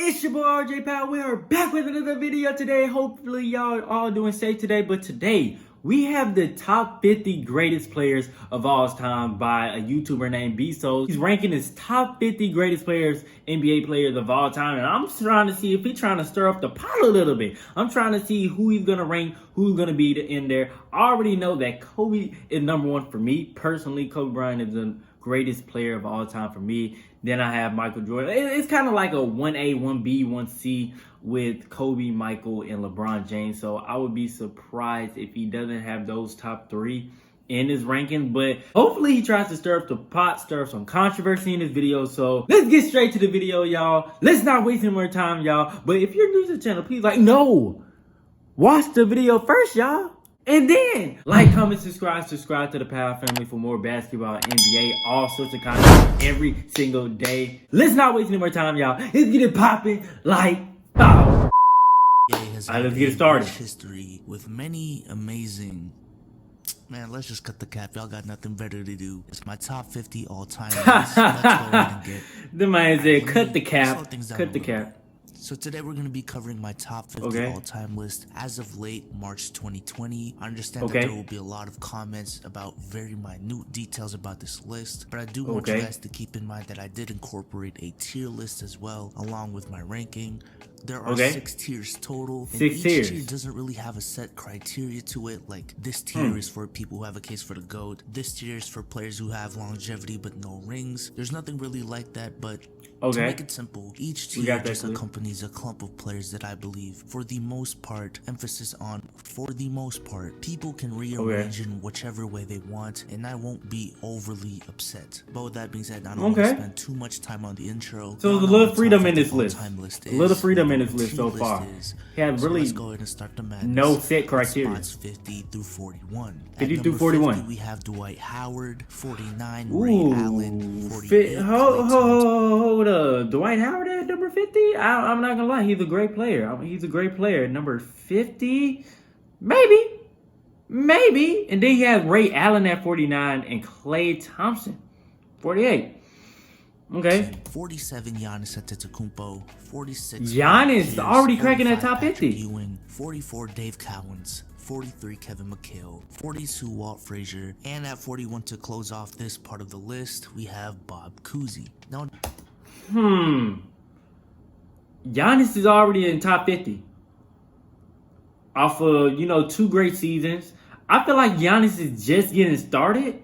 It's your boy RJ Powell. We are back with another video today. Hopefully y'all all doing safe today. But today we have the top 50 greatest players of all time by a YouTuber named Bezos. He's ranking his top 50 greatest players, NBA players of all time. And I'm trying to see if he's trying to stir up the pot a little bit. I'm trying to see who he's going to rank, who's going to be in there. I already know that Kobe is number one for me. Personally, Kobe Bryant is the greatest player of all time for me. Then I have Michael Jordan. It's kind of like a 1A, 1B, 1C with Kobe, Michael, and LeBron James. So I would be surprised if he doesn't have those top three in his ranking. But hopefully he tries to stir up the pot, stir up some controversy in this video. So let's get straight to the video, y'all. Let's not waste any more time, y'all. But if you're new to the channel, please watch the video first, y'all. And then, like, comment, subscribe to the Powell family for more basketball, NBA, all sorts of content every single day. Let's not waste any more time, y'all. Let's get it popping like pow. Alright, let's get it started. History with many amazing... Man, let's just cut the cap. Y'all got nothing better to do. It's my top 50 all-time list. Let's go ahead and get... The man said, cut the cap. Cut the cap. So today we're going to be covering my top 50 all-time list as of late March 2020. I understand that there will be a lot of comments about very minute details about this list, but I do want you guys to keep in mind that I did incorporate a tier list as well, along with my ranking. There are 6 tiers total, and each tier doesn't really have a set criteria to it. Like, this tier is for people who have a case for the GOAT. This tier is for players who have longevity but no rings. There's nothing really like that, but to make it simple, each tier just accompanies a clump of players that I believe, for the most part, emphasis on for the most part, people can rearrange in whichever way they want, and I won't be overly upset. But with that being said, I don't want to spend too much time on the intro. So there's a little freedom in this list. A little freedom in this list so far. He had really let's go ahead and start the madness. No set criteria. Spots 50 through 41. 50 through 41. 50, we have Dwight Howard, 49, Ray Allen, 48. Hold up. Dwight Howard at number 50? I'm not gonna lie, he's a great player. He's a great player. Number 50? Maybe. And then he has Ray Allen at 49 and Klay Thompson, 48. Okay. 47, Giannis Antetokounmpo. 46. Giannis already cracking that top 50. Ewing, 44, Dave Cowens. 43, Kevin McHale. 42, Walt Frazier. And at 41, to close off this part of the list, we have Bob Cousy. Now, Giannis is already in top 50. Off of, 2 great seasons. I feel like Giannis is just getting started.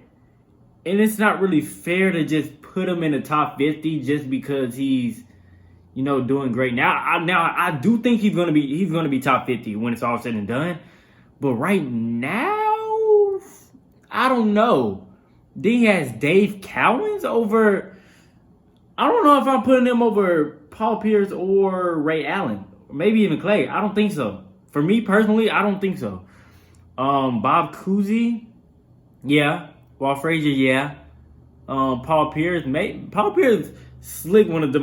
And it's not really fair to just put him in the top 50 just because he's, doing great. Now I do think he's gonna be top 50 when it's all said and done. But right now, I don't know. Then he has Dave Cowens over. I don't know if I'm putting him over Paul Pierce or Ray Allen, or maybe even Klay. I don't think so. For me personally, I don't think so. Bob Cousy, yeah. Walt Frazier, yeah. Paul Pierce, Paul Pierce, slick, maybe one of the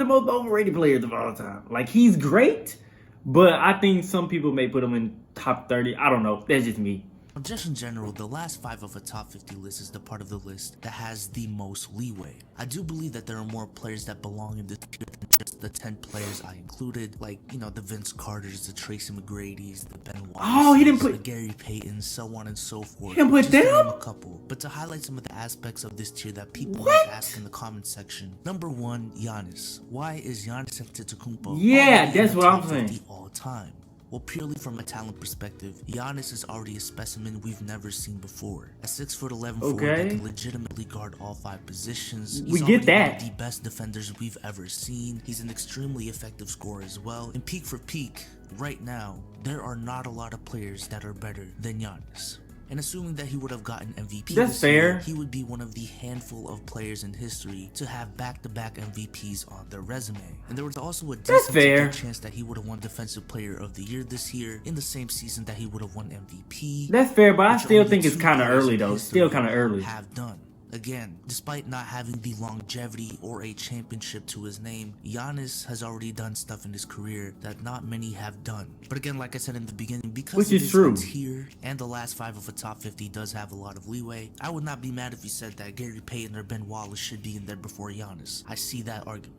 most overrated players of all time. Like, he's great, but I think some people may put him in top 30. I don't know. That's just me. Just in general, the last 5 of a top 50 list is the part of the list that has the most leeway. I do believe that there are more players that belong in this tier than just the 10 players I included, like, the Vince Carters, the Tracy McGrady's, the Ben Wallace's, he didn't put the Gary Paytons, so on and so forth. He didn't put them? A couple. But to highlight some of the aspects of this tier that people might ask in the comment section. Number 1, Giannis. Why is Giannis Antetokounmpo that's what I'm saying. All time? Well, purely from a talent perspective, Giannis is already a specimen we've never seen before. A 6'11" forward that can legitimately guard all 5 positions. We get that. One of the best defenders we've ever seen. He's an extremely effective scorer as well. And peak for peak, right now, there are not a lot of players that are better than Giannis. And assuming that he would have gotten MVP this year, he would be one of the handful of players in history to have back-to-back MVPs on their resume. And there was also a decent chance that he would have won Defensive Player of the Year this year in the same season that he would have won MVP. That's fair, but I still think it's kind of early though. Still kind of early. Have done. Again, despite not having the longevity or a championship to his name, Giannis has already done stuff in his career that not many have done. But again, like I said in the beginning, because it is a tier and the last 5 of a top 50 does have a lot of leeway, I would not be mad if you said that Gary Payton or Ben Wallace should be in there before Giannis. I see that argument.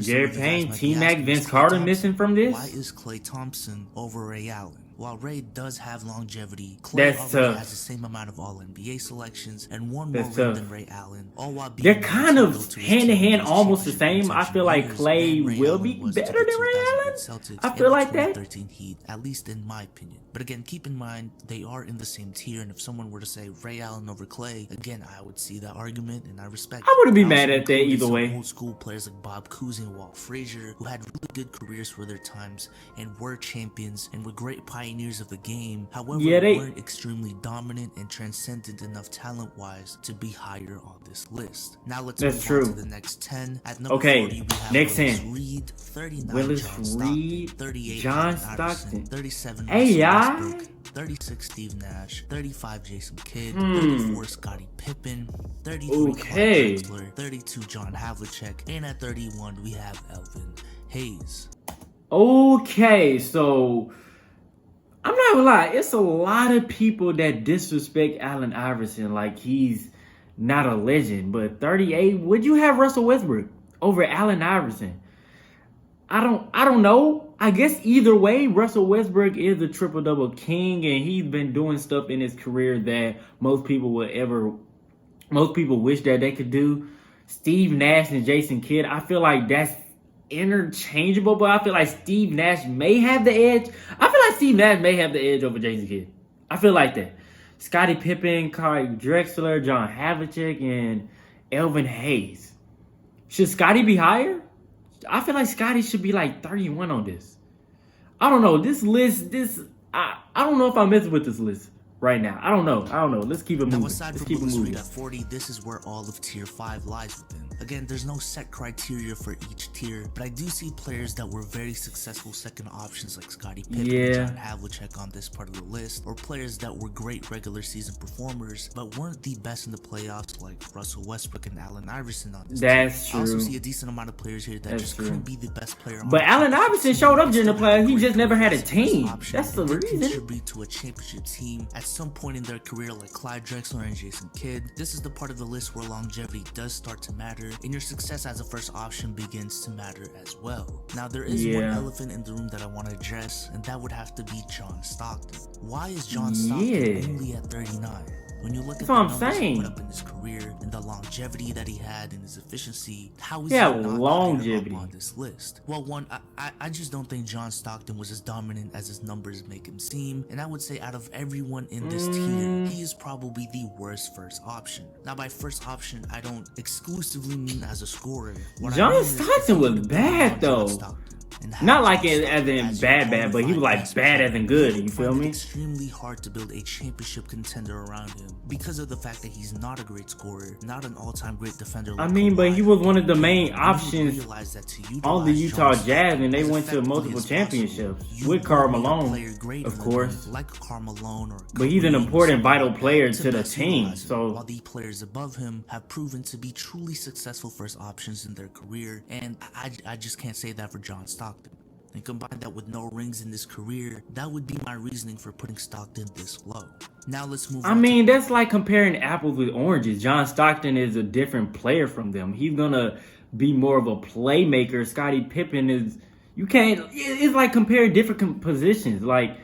Gary Payton, T-Mac, Vince Carter missing from this? Why is Klay Thompson over Ray Allen? While Ray does have longevity, Klay already has the same amount of All-NBA selections and one more ring than Ray Allen. All while being they're kind of hand-to-hand, almost the same. I feel like Klay will be better than Ray Allen. I feel like that. 13 Heat, at least in my opinion. But again, keep in mind, they are in the same tier, and if someone were to say Ray Allen over Klay, again, I would see that argument, and I respect it. I wouldn't be mad at that either way. Old school players like Bob Cousy and Walt Frazier, who had really good careers for their times, and were champions, and were great pioneers of the game. However, they weren't extremely dominant and transcendent enough talent-wise to be higher on this list. Now let's move on to the next 10. At number 40, we have next Willis 10. Reed, 39 Willis John Stockton, Reed, 38 John Stockton, Stockton, 37 Westbrook, 36 Steve Nash, 35 Jason Kidd, 34 Scottie Pippen, 33 Clyde Drexler, 32 John Havlicek, and at 31 we have Elvin Hayes. Okay, so I'm not gonna lie, it's a lot of people that disrespect Allen Iverson like he's not a legend. But 38, would you have Russell Westbrook over Allen Iverson? I don't know. I guess either way, Russell Westbrook is a triple-double king, and he's been doing stuff in his career that most people wish that they could do. Steve Nash and Jason Kidd, I feel like that's interchangeable, but I feel like Steve Nash may have the edge. I feel like Steve Nash may have the edge over Jason Kidd. I feel like that. Scottie Pippen, Clyde Drexler, John Havlicek, and Elvin Hayes. Should Scottie be higher? I feel like Scottie should be like 31 on this. I don't know. This list, I don't know if I'm messing with this list right now. I don't know. Let's keep it moving. Now, aside from Willis Reed at 40, this is where all of tier 5 lies within. Again, there's no set criteria for each tier, but I do see players that were very successful second options like Scottie Pippen and John Havlicek on this part of the list, or players that were great regular season performers but weren't the best in the playoffs like Russell Westbrook and Allen Iverson on this That's team. true. I also see a decent amount of players here that just couldn't be the best player on but Allen Iverson showed up during the playoffs. He just never had a team. That's the reason. Contribute to a championship team at some point in their career like Clyde Drexler and Jason Kidd. This is the part of the list where longevity does start to matter, and your success as a first option begins to matter as well. Now, there is one elephant in the room that I want to address, and that would have to be John Stockton. Why is John Stockton only at 39? When you look at the numbers he put up in his career and the longevity that he had and his efficiency, how is he not longevity up on this list? Well, one, I just don't think John Stockton was as dominant as his numbers make him seem, and I would say out of everyone in this tier, he is probably the worst first option. Now, by first option, I don't exclusively mean as a scorer. John Stockton was bad though. Not like as in bad, but he was like bad as in good, you feel me? It's extremely hard to build a championship contender around him because of the fact that he's not a great scorer, not an all-time great defender. I mean, but he was one of the main options on the Utah Jazz, and they went to multiple championships with Karl Malone, of course. But he's an important, vital player to the team. So while the players above him have proven to be truly successful first options in their career, and I just can't say that for John Stockton. And combine that with no rings in his career, that would be my reasoning for putting Stockton this low. Now let's move on. I mean, that's like comparing apples with oranges. John Stockton is a different player from them. He's gonna be more of a playmaker. Scottie Pippen is, it's like comparing different positions. Like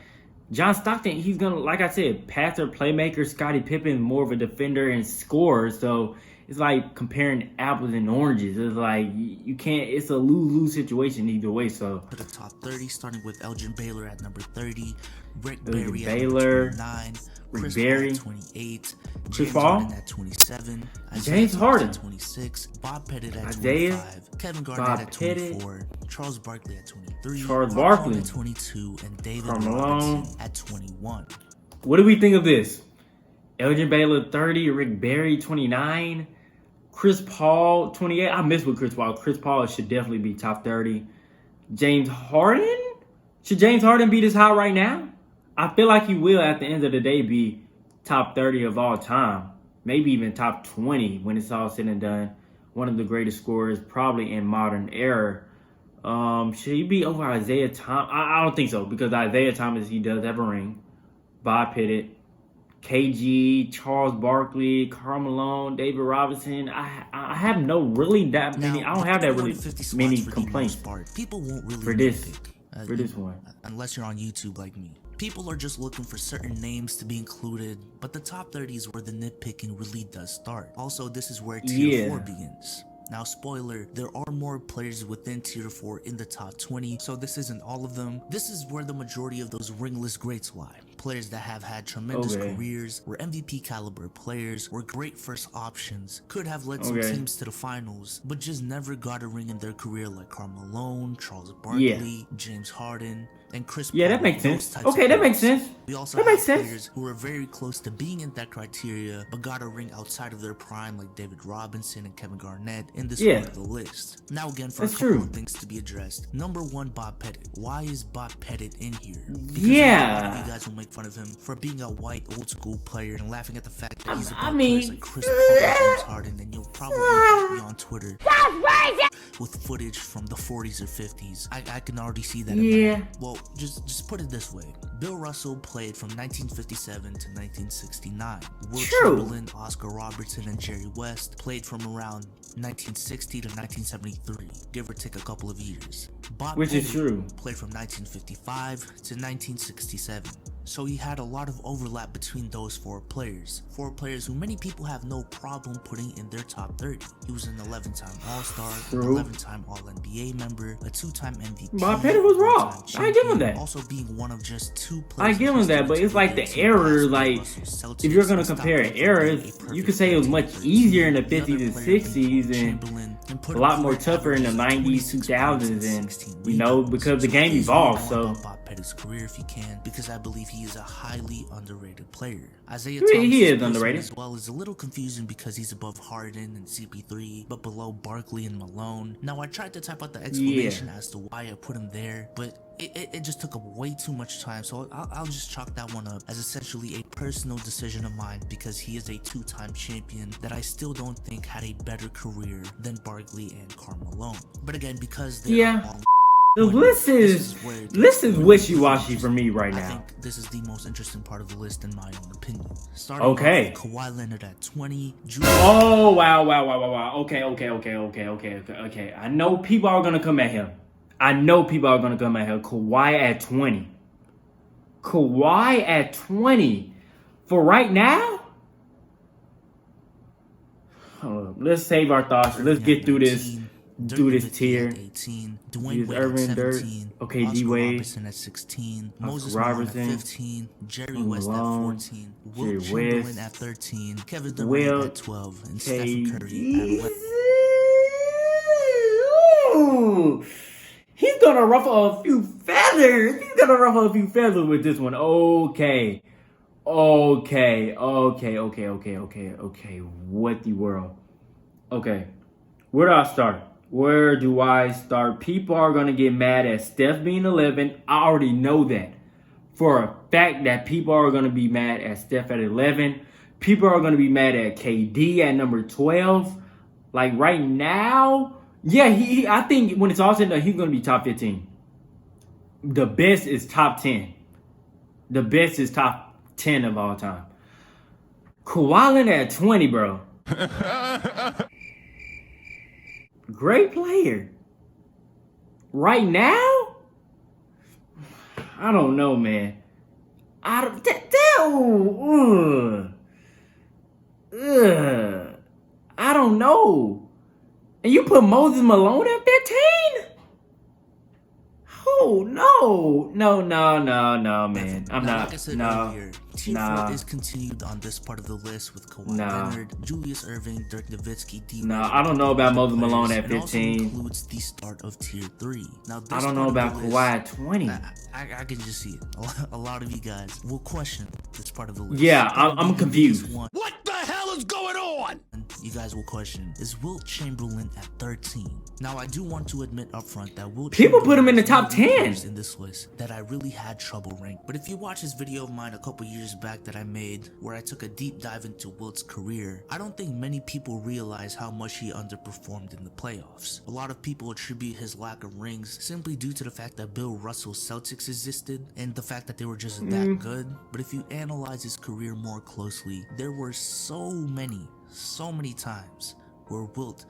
John Stockton, he's gonna, like I said, passer, playmaker. Scottie Pippen is more of a defender and scorer. So it's like comparing apples and oranges. It's like you can't. It's a lose-lose situation either way. So to the top 30, starting with Elgin Baylor at number 30, Rick Barry at number 29, Chris Paul at 28, James Harden at 27, James Harden at 26, Bob Pettit at 25, Kevin Garnett at 24, Charles Barkley at 23, Karl Malone at 22, and David Robinson at 21. What do we think of this? Elgin Baylor 30, Rick Barry 29. Chris Paul, 28. I miss with Chris Paul. Chris Paul should definitely be top 30. James Harden? Should James Harden be this high right now? I feel like he will at the end of the day be top 30 of all time. maybe even top 20 when it's all said and done. One of the greatest scorers probably in modern era. Should he be over Isaiah Thomas? I don't think so, because Isaiah Thomas, he does have a ring. Bob Pettit, KG, Charles Barkley, Karl Malone, David Robinson. I have no really that many. I don't have that really many complaints people won't really for this one. Unless you're on YouTube like me. People are just looking for certain names to be included, but the top 30 is where the nitpicking really does start. Also, this is where tier 4 begins. Now, spoiler, there are more players within tier 4 in the top 20, so this isn't all of them. This is where the majority of those ringless greats lie. Players that have had tremendous careers, were MVP caliber players, were great first options, could have led some teams to the finals, but just never got a ring in their career like Karl Malone, Charles Barkley, James Harden, and Chris Paul. That makes sense. Okay, that makes sense. We also have players who were very close to being in that criteria, but got a ring outside of their prime like David Robinson and Kevin Garnett in this part of the list. Now again, for a couple of things to be addressed. Number 1, Bob Pettit. Why is Bob Pettit in here? Because you guys will make fun of him for being a white old school player and laughing at the fact that he's above players like Chris Paul and James Harden, and you'll probably be on Twitter with footage from the 40s or 50s. I can already see that in my head. Well, just put it this way. Bill Russell played from 1957 to 1969. Will Chamberlain, Oscar Robertson, and Jerry West played from around 1960 to 1973, give or take a couple of years. Bob Pettit played from 1955 to 1967. So he had a lot of overlap between those 4 players. 4 players who many people have no problem putting in their top 30. He was an 11-time All-Star, 11-time All-NBA member, a 2-time MVP. Bob Pettit was wrong. I give him that. Also being one of just 2 players. I give him that, but it's like the error, like, if you're going to compare errors, you could say it was much easier in the 50s and 60s and a lot more tougher in the 90s, 2000s, and, you know, because the game evolved, so. Pettit's career if you can, because I believe he is a highly underrated player. Isaiah he is underrated as well is a little confusing because he's above Harden and CP3, but below Barkley and Malone. Now I tried to type out the explanation as to why I put him there, but it just took up way too much time, so I'll just chalk that one up as essentially a personal decision of mine, because he is a 2-time champion that I still don't think had a better career than Barkley and Karl Malone. But again, because they are all the list is wishy-washy for me right now. I think this is the most interesting part of the list in my own opinion. Starting with Kawhi Leonard at 20. Oh, wow. Okay. I know people are going to come at him. Kawhi at 20. Kawhi at 20. For right now? Hold up. Let's save our thoughts. Let's get through this. Do this tier. 18, Dwayne Wade at 17, okay, Oscar D-Wade, Robertson at 16, Oscar Moses Robertson, Malone at 15, Jerry West Malone, at 14, Will Chamberlain at 13, Kevin Durant at 12, and Stephen Curry at 11. He's gonna ruffle a few feathers. With this one. Okay. What the world? Okay. Where do I start? People are going to get mad at Steph being 11. I already know that. For a fact that people are going to be mad at Steph at 11. People are going to be mad at KD at number 12. Like right now, I think when it's all said and done, he's going to be top 15. The best is top 10. The best is top 10 of all time. Kawhi Leonard at 20, bro. Great player. Right now? I don't know, man. I don't know. And you put Moses Malone at 15? Oh, no, man. I'm not. Like I said earlier, Tier 4 is continued on this part of the list with Kawhi Leonard, Julius Erving, Dirk Nowitzki, D-Wade. I don't know about Moses Malone at 15. It also includes the start of Tier 3. Now, this I don't know about Kawhi at 20. I can just see it. A lot of you guys will question this part of the list. Yeah, I'm confused. What the hell is going on? you guys will question, is Wilt Chamberlain at 13? Now, I do want to admit up front that Wilt People put him in the Chamberlain top is one of the 10 players in this list that I really had trouble ranking. But if you watch this video of mine a couple years back that I made where I took a deep dive into Wilt's career, I don't think many people realize how much he underperformed in the playoffs. A lot of people attribute his lack of rings simply due to the fact that Bill Russell's Celtics existed and the fact that they were just that good. But if you analyze his career more closely, there were so many times where Wilt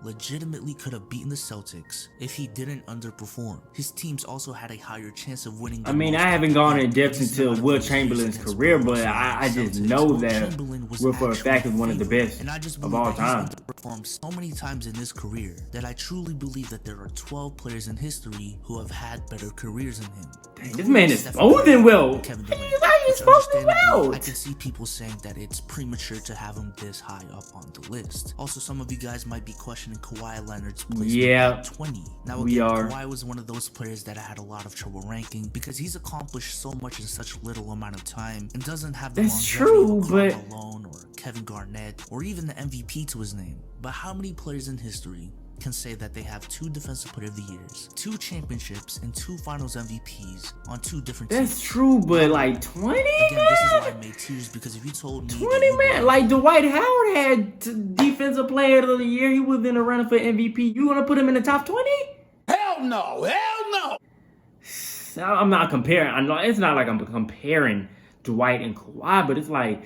legitimately could have beaten the Celtics if he didn't underperform. His teams also had a higher chance of winning. I mean, I haven't gone in depth into Wilt Chamberlain's career, but I just know that Wilt for a fact is one of the best of all time. He's underperformed so many times in his career that I truly believe that there are 12 players in history who have had better careers than him. Dang, this man is older than Wilt. Kevin How Durant. you supposed to Wilt? I can see people saying that it's premature to have him this high up on the list. Also, some of you guys might be questioning Kawhi Leonard's placement at 20. Now, again, Kawhi was one of those players that I had a lot of trouble ranking because he's accomplished so much in such little amount of time and doesn't have the longevity of Karl Malone or Kevin Garnett or even the MVP to his name. But how many players in history can say that they have 2 Defensive Player of the Years, 2 championships, and 2 Finals MVPs on 2 different teams? That's true, but like 20, Again, man? this is why I made tears, because if you told me 20, man, like Dwight Howard had Defensive Player of the Year, he was in the running for MVP. You want to put him in the top 20? Hell no, hell no. I'm not comparing. I know it's not like I'm comparing Dwight and Kawhi, but it's like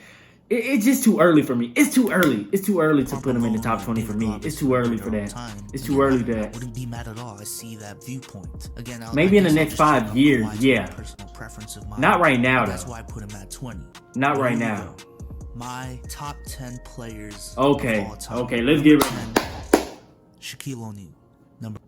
it's just too early for me. It's too early. It's too early to put him in the top 20 for me. It's too early for that. It's too early to that. Wouldn't be mad at all. I see that viewpoint. Again, maybe in the next 5 years, yeah. Personal preference of mine. Not right now, though. That's why I put him at 20. Not right now. My top 10 players. Okay. Of all time. Okay. Let's get ready. Shaquille O'Neal. Number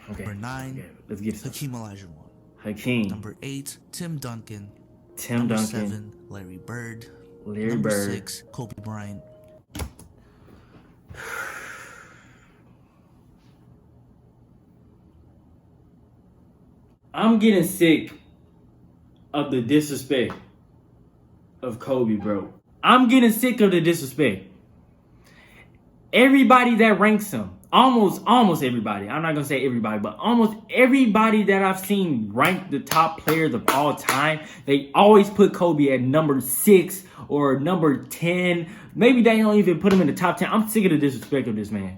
9. Okay, let's get it. Hakeem Olajuwon. Hakeem. Number 8. Tim Duncan. Tim Duncan. 7. Larry Bird. Larry Number Bird. 6. Kobe Bryant. I'm getting sick of the disrespect of Kobe, bro. I'm getting sick of the disrespect. Everybody that ranks him, almost everybody, I'm not going to say everybody, but almost everybody that I've seen rank the top players of all time, they always put Kobe at number 6 or number 10. Maybe they don't even put him in the top 10. I'm sick of the disrespect of this man.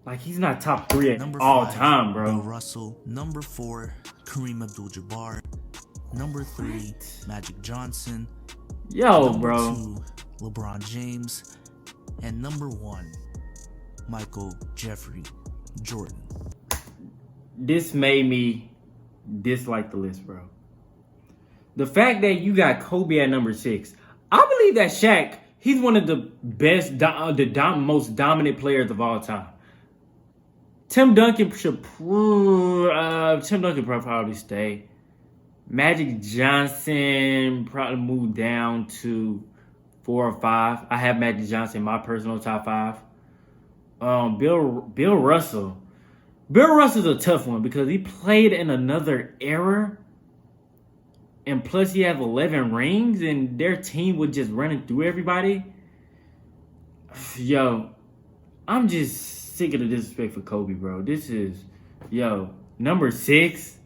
Like, he's not top 3 at all time, bro. Bill Russell. Number 4, Kareem Abdul-Jabbar. Number 3, Magic Johnson. Yo, number bro. 2, LeBron James. And number 1, Michael Jeffrey Jordan. This made me dislike the list, bro. The fact that you got Kobe at number 6. I believe that Shaq, he's one of the best, most dominant players of all time. Tim Duncan should probably stay. Magic Johnson probably moved down to 4 or 5. I have Magic Johnson in my personal top 5. Bill Russell. Bill Russell's a tough one because he played in another era. And plus he has 11 rings and their team was just running through everybody. Yo, I'm just sick of the disrespect for Kobe, bro. This is, number 6.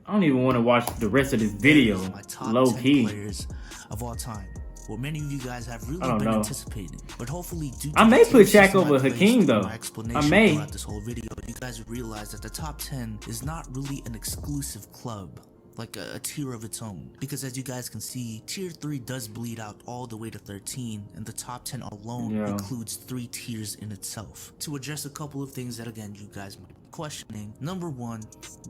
I don't even want to watch the rest of this video. My top low 10 key. players of all time. What many of you guys have really been anticipating, but hopefully, due to I may put Shaq my over Hakeem though. I may. Throughout this whole video, you guys realize that the top 10 is not really an exclusive club, like a tier of its own. Because as you guys can see, tier 3 does bleed out all the way to 13, and the top 10 alone includes 3 tiers in itself. To address a couple of things that again you guys might be questioning. Number 1,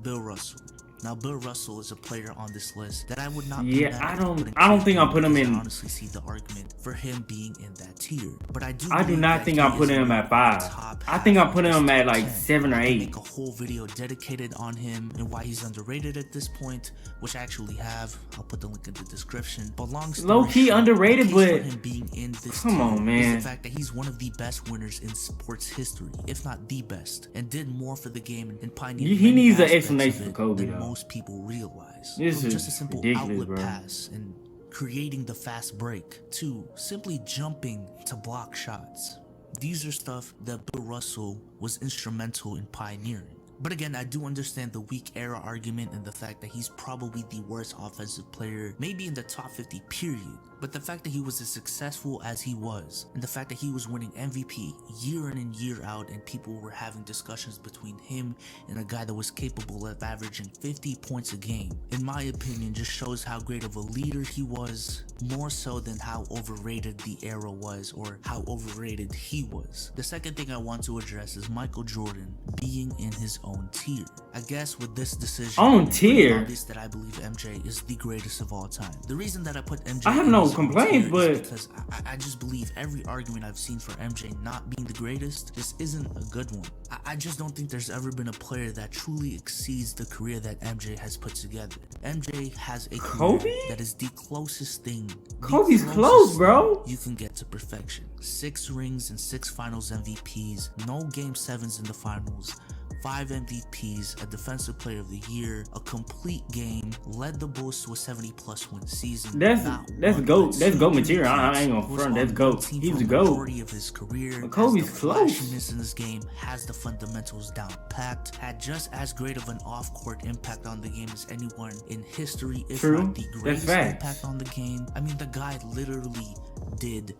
Bill Russell. Now, Bill Russell is a player on this list that I would not. Yeah, I don't think I'll put him in. I honestly see the argument for him being in that tier, but I do not think I'll put him at 5. I think I'll put him at like 7 or 8. Make a whole video dedicated on him and why he's underrated at this point, which I actually have. I'll put the link in the description. But long story low key short, underrated, the but case for him being in this come on, man. is the fact that he's one of the best winners in sports history, if not the best, and did more for the game and pioneered. He needs an many aspects explanation of for it Kobe than though. most people realize. This From is just a simple ridiculous, outlet bro. pass and creating the fast break, 2, simply jumping to block shots. These are stuff that Bill Russell was instrumental in pioneering. But again, I do understand the weak era argument and the fact that he's probably the worst offensive player, maybe in the top 50 period. But the fact that he was as successful as he was, and the fact that he was winning MVP year in and year out, and people were having discussions between him and a guy that was capable of averaging 50 points a game, in my opinion, just shows how great of a leader he was, more so than how overrated the era was or how overrated he was. The second thing I want to address is Michael Jordan being in his own tier. I guess with this decision, own tier, it's obvious that I believe MJ is the greatest of all time. The reason that I put MJ I have no complaints, but because I just believe every argument I've seen for MJ not being the greatest just isn't a good one. I just don't think there's ever been a player that truly exceeds the career that MJ has put together. MJ has a career that is the closest thing. Kobe's close, bro. You can get to perfection. 6 rings and 6 finals MVPs, no game 7s in the finals, 5 MVPs, a defensive player of the year, a complete game, led the Bulls to a 70+ win season. That's GOAT. That's GOAT material. I ain't gonna front. That's GOAT. He's a GOAT. Majority of his career. Kobe's close. In this game, has the fundamentals down packed, had just as great of an off-court impact on the game as anyone in history, if not the greatest impact on the game. I mean, the guy literally did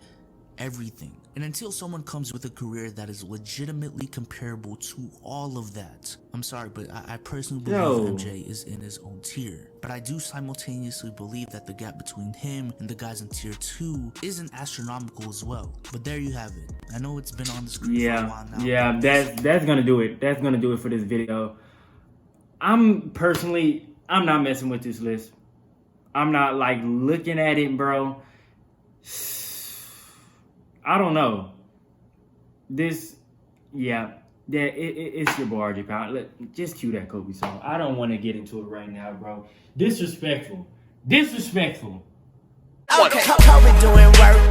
everything. And until someone comes with a career that is legitimately comparable to all of that, I'm sorry, but I personally believe MJ is in his own tier. But I do simultaneously believe that the gap between him and the guys in tier 2 isn't astronomical as well. But there you have it. I know it's been on the screen for a while now. Yeah, that's gonna do it. That's gonna do it for this video. I'm not messing with this list. I'm not like looking at it, bro. I don't know. It's your boy RJ Powell. Just cue that Kobe song. I don't want to get into it right now, bro. Disrespectful. Okay, Kobe doing work.